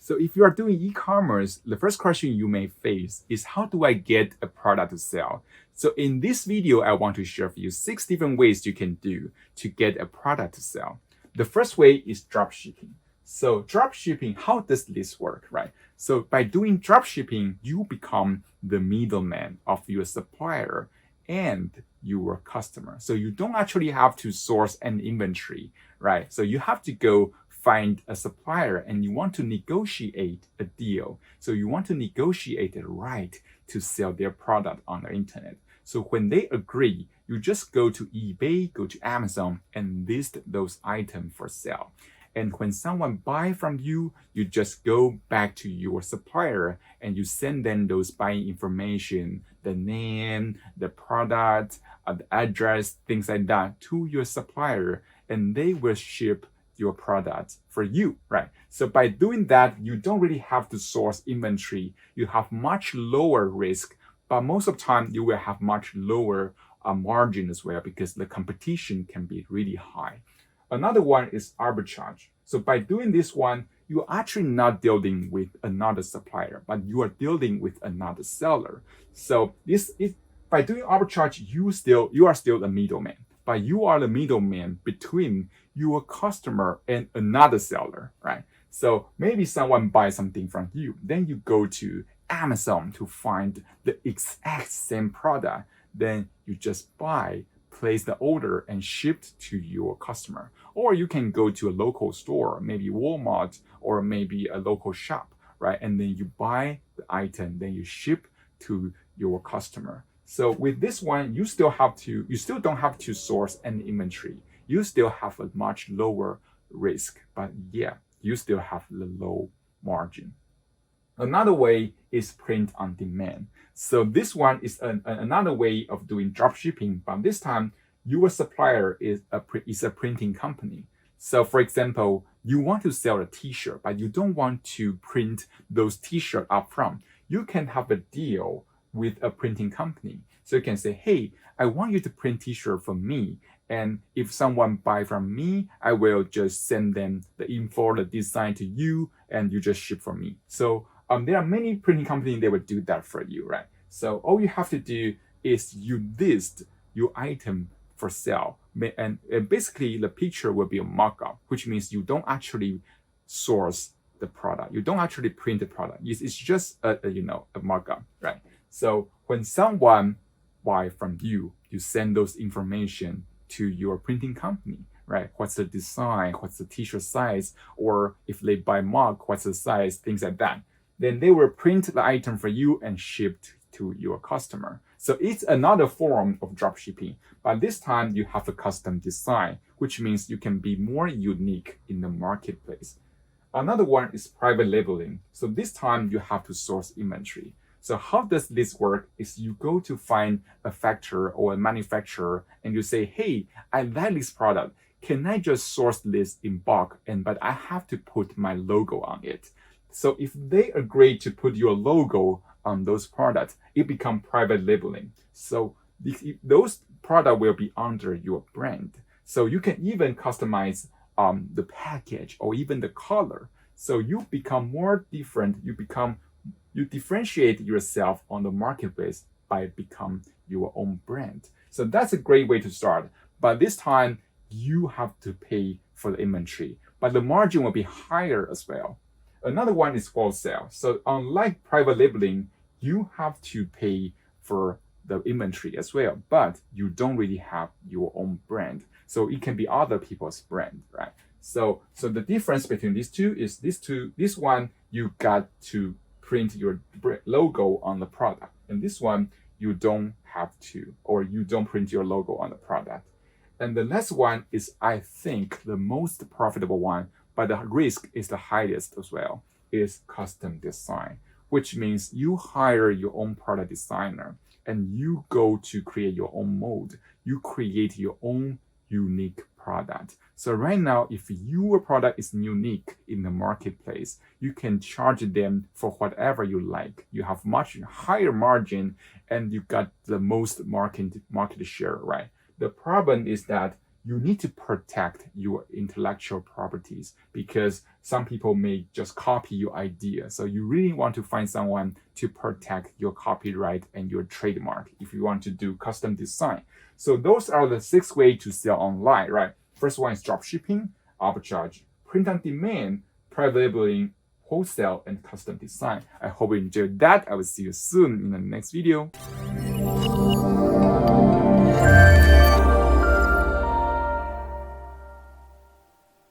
So if you are doing e-commerce, the first question you may face is how do I get a product to sell? So in this video, I want to share with you 6 different ways you can do to get a product to sell. The first way is dropshipping. So dropshipping, how does this work, right? So by doing dropshipping, you become the middleman of your supplier and your customer. So you don't actually have to source an inventory, right? So you have to go find a supplier and you want to negotiate a deal. So you want to negotiate a right to sell their product on the internet. So when they agree, you just go to eBay, go to Amazon and list those items for sale. And when someone buy from you, you just go back to your supplier and you send them those buying information, the name, the product, the address, things like that to your supplier, and they will ship your product for you, right? So by doing that, you don't really have to source inventory. You have much lower risk, but most of the time you will have much lower margin as well because the competition can be really high. Another one is arbitrage. So by doing this one, you're actually not dealing with another supplier, but you are dealing with another seller. So this is by doing arbitrage, you are still a middleman, but you are the middleman between your customer and another seller, right? So maybe someone buys something from you, then you go to Amazon to find the exact same product, then you just place the order and shipped to your customer. Or you can go to a local store, maybe Walmart or maybe a local shop, right? And then you buy the item, then you ship to your customer. So with this one, you still don't have to source any inventory. You still have a much lower risk, but yeah, you still have the low margin. Another way is print on demand. So this one is another way of doing dropshipping, but this time your supplier is a printing company. So for example, you want to sell a t-shirt, but you don't want to print those t-shirts upfront. You can have a deal with a printing company. So you can say, hey, I want you to print t-shirt for me. And if someone buy from me, I will just send them the info, the design to you, and you just ship for me. So there are many printing companies that will do that for you, right? So all you have to do is you list your item for sale. And basically the picture will be a markup, which means you don't actually source the product. You don't actually print the product. It's just a markup, right? So when someone buy from you, you send those information to your printing company, right? What's the design? What's the t-shirt size? Or if they buy mug, what's the size? Things like that. Then they will print the item for you and ship to your customer. So it's another form of dropshipping, but this time you have a custom design, which means you can be more unique in the marketplace. Another one is private labeling. So this time you have to source inventory. So how does this work is you go to find a factory or a manufacturer and you say, hey, I like this product. Can I just source this in bulk? But I have to put my logo on it. So if they agree to put your logo on those products, it becomes private labeling. So those products will be under your brand. So you can even customize the package or even the color. So you become more different. You differentiate yourself on the marketplace by become your own brand. So that's a great way to start. But this time you have to pay for the inventory, but the margin will be higher as well. Another one is wholesale. So unlike private labeling, you have to pay for the inventory as well, but you don't really have your own brand. So it can be other people's brand, right? So the difference between these two is this one, you got to print your logo on the product. And this one, you don't have to, or you don't print your logo on the product. And the last one is, I think, the most profitable one, but the risk is the highest as well, is custom design, which means you hire your own product designer and you go to create your own mold. You create your own unique product. So right now, if your product is unique in the marketplace, you can charge them for whatever you like. You have much higher margin and you got the most market share, right? The problem is that you need to protect your intellectual properties because some people may just copy your idea. So you really want to find someone to protect your copyright and your trademark if you want to do custom design. So those are the 6 ways to sell online, right? First one is dropshipping, arbitrage, print on demand, private labeling, wholesale, and custom design. I hope you enjoyed that. I will see you soon in the next video.